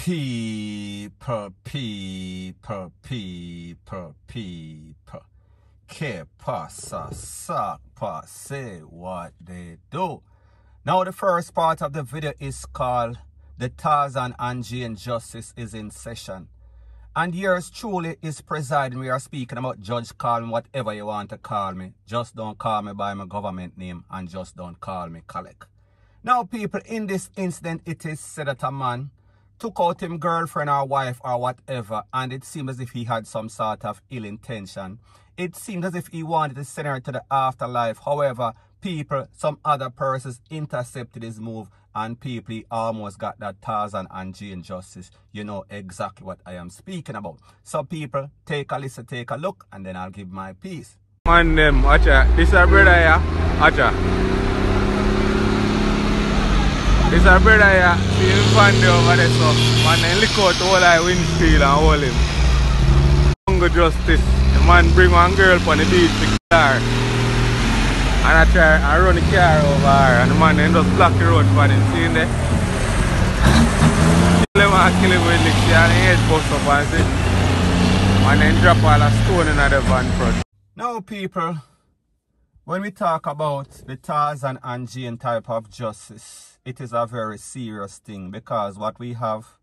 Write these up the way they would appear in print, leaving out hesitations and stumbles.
People. Que pasa, sac, say what they do. Now the first part of the video is called The Tarzan and Jane Justice is in session. And yours truly is presiding. We are speaking about Judge call me whatever you want to call me. Just don't call me by my government name and just don't call me Kalek. Now people, in this incident, it is said that a man took out him girlfriend or wife or whatever, and it seemed as if he had some sort of ill intention. It seemed as if he wanted to send her to the afterlife. However, people, some other persons intercepted his move, and people, he almost got that Tarzan and Jane Justice. You know exactly what I am speaking about. So people, take a listen, take a look, and then I'll give my piece. Man, Acha, this is a brother here, Acha. This is a brother here, see him find over there, so man, then look out all I windshield and hold him. Hunger Justice, the man bring one girl on the beach to kill her. And I try and run the car over her, and the man then just block the road for him, see him there? Kill him with the car and the head bust up and see. And then drop all the stone in the van front. Now people, when we talk about the Tarzan and Jane type of justice, it is a very serious thing, because what we have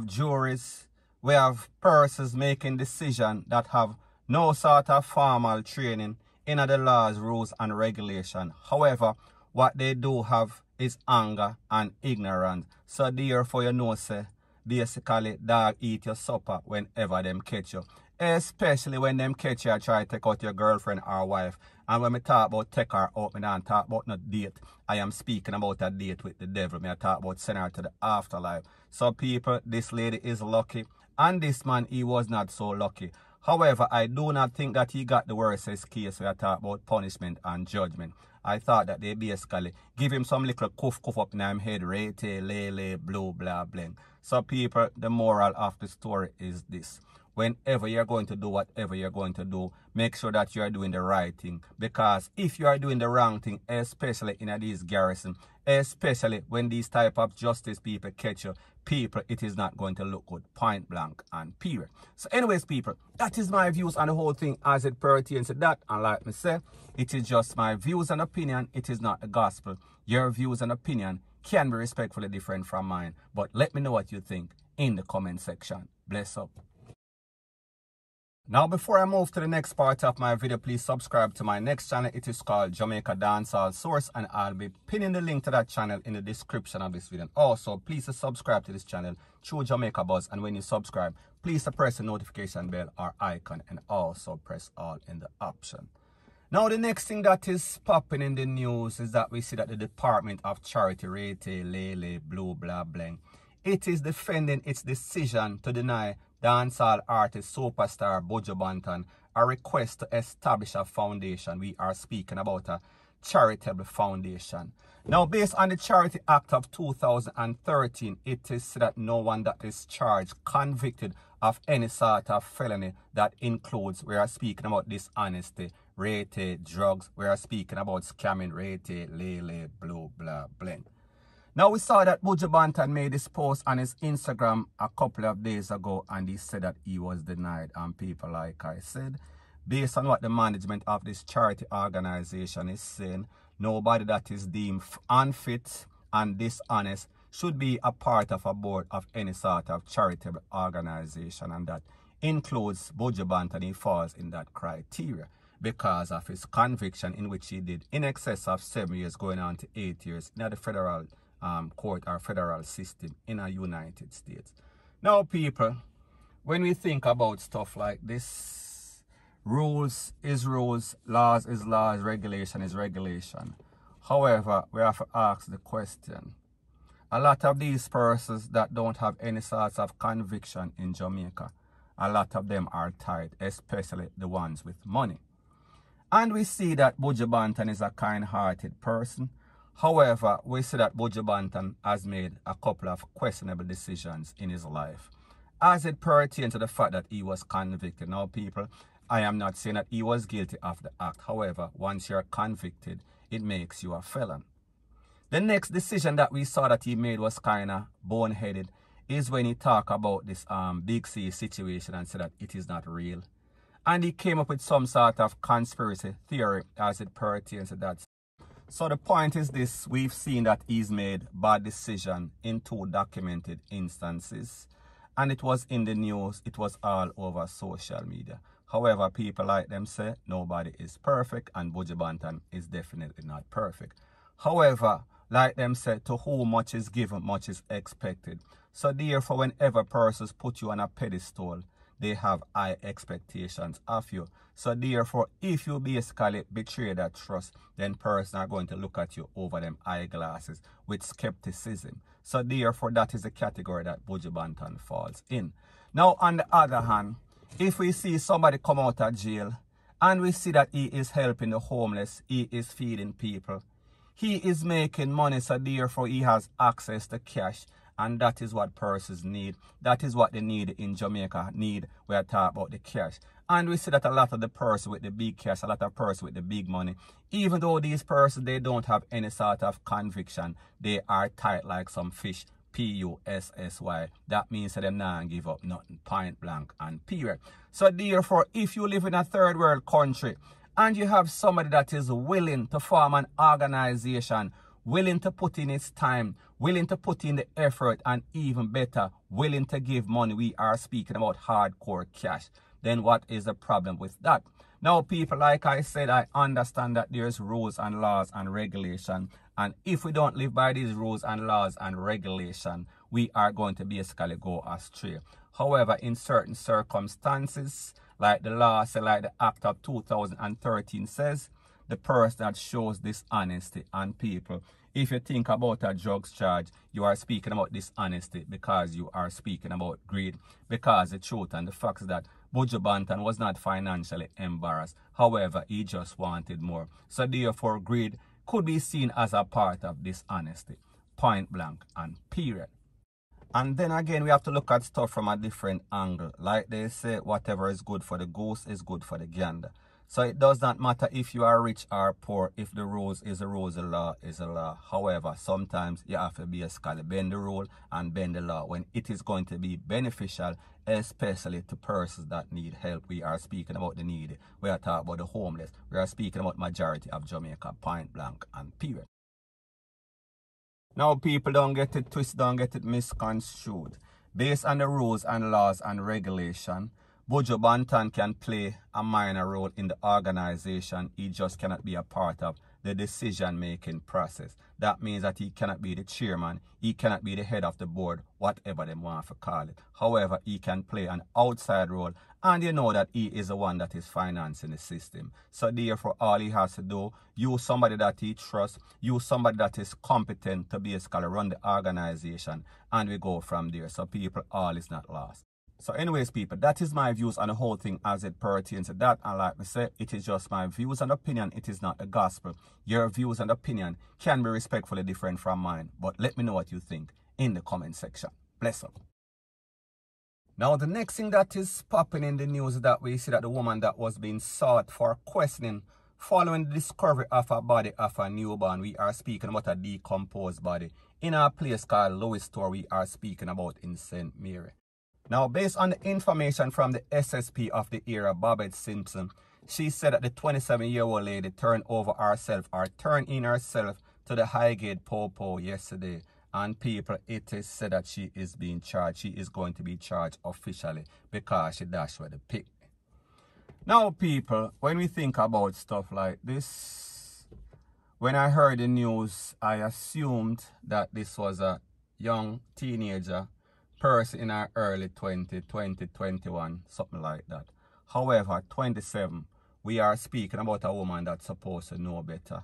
juries, we have persons making decisions that have no sort of formal training in the laws, rules and regulation. However, what they do have is anger and ignorance. So therefore you know, say, basically dog eat your supper whenever them catch you. Especially when them catch you and try to take out your girlfriend or wife. And when we talk about take her out, I don't talk about not date. I am speaking about a date with the devil. I talk about sending her to the afterlife. So people, this lady is lucky. And this man, he was not so lucky. However, I do not think that he got the worst case where I talk about punishment and judgment. I thought that they basically give him some little cuff up in his head, rate, lele, blue, blah, bling. So people, the moral of the story is this. Whenever you're going to do whatever you're going to do, make sure that you are doing the right thing. Because if you are doing the wrong thing, especially in these garrisons, especially when these type of justice people catch you, people, it is not going to look good, point blank and period. So anyways, people, that is my views on the whole thing as it pertains to that. And like me say, it is just my views and opinion. It is not the gospel. Your views and opinion can be respectfully different from mine. But let me know what you think in the comment section. Bless up. Now, before I move to the next part of my video, please subscribe to my next channel. It is called Jamaica Dancehall Source, and I'll be pinning the link to that channel in the description of this video. Also, please subscribe to this channel through Jamaica Buzz, and when you subscribe, please press the notification bell or icon, and also press all in the option. Now, the next thing that is popping in the news is that we see that the Department of Charity, Rete, Lele, Blue, Blah, Bling, it is defending its decision to deny dancehall artist superstar Buju Banton a request to establish a foundation. We are speaking about a charitable foundation. Now, based on the Charity Act of 2013, it is said that no one that is charged, convicted of any sort of felony that includes, we are speaking about dishonesty, rate, drugs, we are speaking about scamming, rate, lele, blue, blah, bling. Now, we saw that Buju Banton made this post on his Instagram a couple of days ago, and he said that he was denied. And people, like I said, based on what the management of this charity organization is saying, nobody that is deemed unfit and dishonest should be a part of a board of any sort of charitable organization. And that includes Buju Banton. He falls in that criteria because of his conviction, in which he did in excess of 7 years, going on to 8 years in the federal court or federal system in the United States. Now, people, when we think about stuff like this, rules is rules, laws is laws, regulation is regulation. However, we have to ask the question. A lot of these persons that don't have any sort of conviction in Jamaica, a lot of them are tied, especially the ones with money. And we see that Buju Banton is a kind-hearted person. However, we see that Buju Banton has made a couple of questionable decisions in his life as it pertains to the fact that he was convicted. Now, people, I am not saying that he was guilty of the act. However, once you're convicted, it makes you a felon. The next decision that we saw that he made was kind of boneheaded. is when he talk about this Big C situation and said that it is not real. And he came up with some sort of conspiracy theory as it pertains to that. So the point is this: we've seen that he's made bad decision in 2 documented instances. And it was in the news, it was all over social media. However, people like them say nobody is perfect, and Buju Banton is definitely not perfect. However, like them say, to whom much is given, much is expected. So therefore, whenever persons put you on a pedestal, they have high expectations of you. So therefore, if you basically betray that trust, then persons are going to look at you over them eyeglasses with skepticism. So therefore, that is the category that Buju Banton falls in. Now, on the other hand, if we see somebody come out of jail and we see that he is helping the homeless, he is feeding people, he is making money, so therefore he has access to cash. And that is what persons need. That is what they need in Jamaica. We are talking about the cash. And we see that a lot of the persons with the big cash, a lot of persons with the big money, even though these persons, they don't have any sort of conviction, they are tight like some fish. P-U-S-S-Y. That means that them not give up nothing, point blank and period. So therefore, if you live in a third world country and you have somebody that is willing to form an organization, willing to put in its time, willing to put in the effort, and even better, willing to give money, we are speaking about hardcore cash, then what is the problem with that? Now, people, like I said, I understand that there's rules and laws and regulation, and if we don't live by these rules and laws and regulation, we are going to basically go astray. However, in certain circumstances, like the law says, like the Act of 2013 says, the person that shows dishonesty, and people, if you think about a drugs charge, you are speaking about dishonesty because you are speaking about greed. Because the truth and the fact is that Buju Banton was not financially embarrassed. However, he just wanted more. So therefore, greed could be seen as a part of dishonesty. Point blank and period. And then again, we have to look at stuff from a different angle. Like they say, whatever is good for the goose is good for the gander. So it does not matter if you are rich or poor. If the rules is a rule, the law is a law. However, sometimes you have to be a scholar, bend the rule and bend the law when it is going to be beneficial, especially to persons that need help. We are speaking about the needy. We are talking about the homeless. We are speaking about majority of Jamaica, point blank and period. Now, people, don't get it twisted, don't get it misconstrued. Based on the rules and laws and regulation, Buju Banton can play a minor role in the organization. He just cannot be a part of the decision-making process. That means that he cannot be the chairman, he cannot be the head of the board, whatever they want to call it. However, he can play an outside role, and you know that he is the one that is financing the system. So therefore, all he has to do, use somebody that he trusts, use somebody that is competent to basically run the organization, and we go from there. So people, all is not lost. So anyways, people, that is my views on the whole thing as it pertains to that. And like I said, it is just my views and opinion. It is not the gospel. Your views and opinion can be respectfully different from mine. But let me know what you think in the comment section. Bless up. Now, the next thing that is popping in the news is that we see that the woman that was being sought for questioning following the discovery of a body of a newborn. We are speaking about a decomposed body in a place called Louis Store. We are speaking about in St. Mary. Now, based on the information from the SSP of the area, Babette Simpson, she said that the 27-year-old lady turned in herself to the Highgate Popo yesterday. And people, it is said that she is being charged. She is going to be charged officially because she dashed with the pig. Now, people, when we think about stuff like this, when I heard the news, I assumed that this was a young teenager person in our early 21, something like that. However, 27, we are speaking about a woman that's supposed to know better.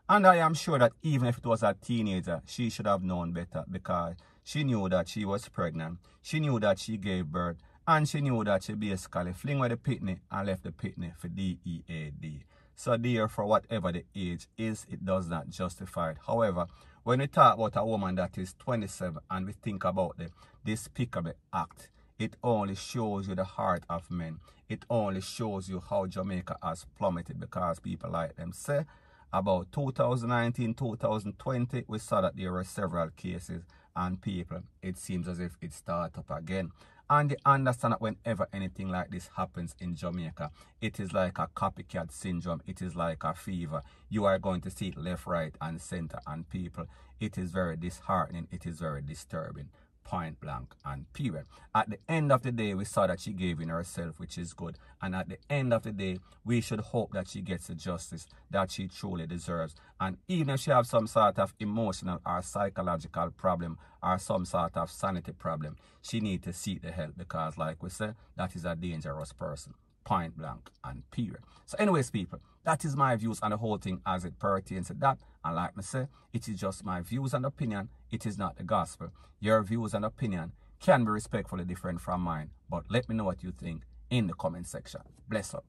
And I am sure that even if it was a teenager, she should have known better because she knew that she was pregnant. She knew that she gave birth. And she knew that she basically fling with the pitney and left the pitney for DEAD. So therefore, whatever the age is, it does not justify it. However, when we talk about a woman that is 27 and we think about the despicable act, it only shows you the heart of men. It only shows you how Jamaica has plummeted because people like them say about 2019, 2020, we saw that there were several cases and people, it seems as if it starts up again. And they understand that whenever anything like this happens in Jamaica, it is like a copycat syndrome. It is like a fever. You are going to see it left, right, and center. And people, it is very disheartening. It is very disturbing. Point blank and period. At the end of the day, we saw that she gave in herself, which is good. And at the end of the day, we should hope that she gets the justice that she truly deserves. And even if she has some sort of emotional or psychological problem or some sort of sanity problem, she needs to seek the help, because like we said, that is a dangerous person. Point blank and period. So anyways, people, that is my views on the whole thing as it pertains to that. And like me say, it is just my views and opinion. It is not the gospel. Your views and opinion can be respectfully different from mine, but let me know what you think in the comment section. Bless up.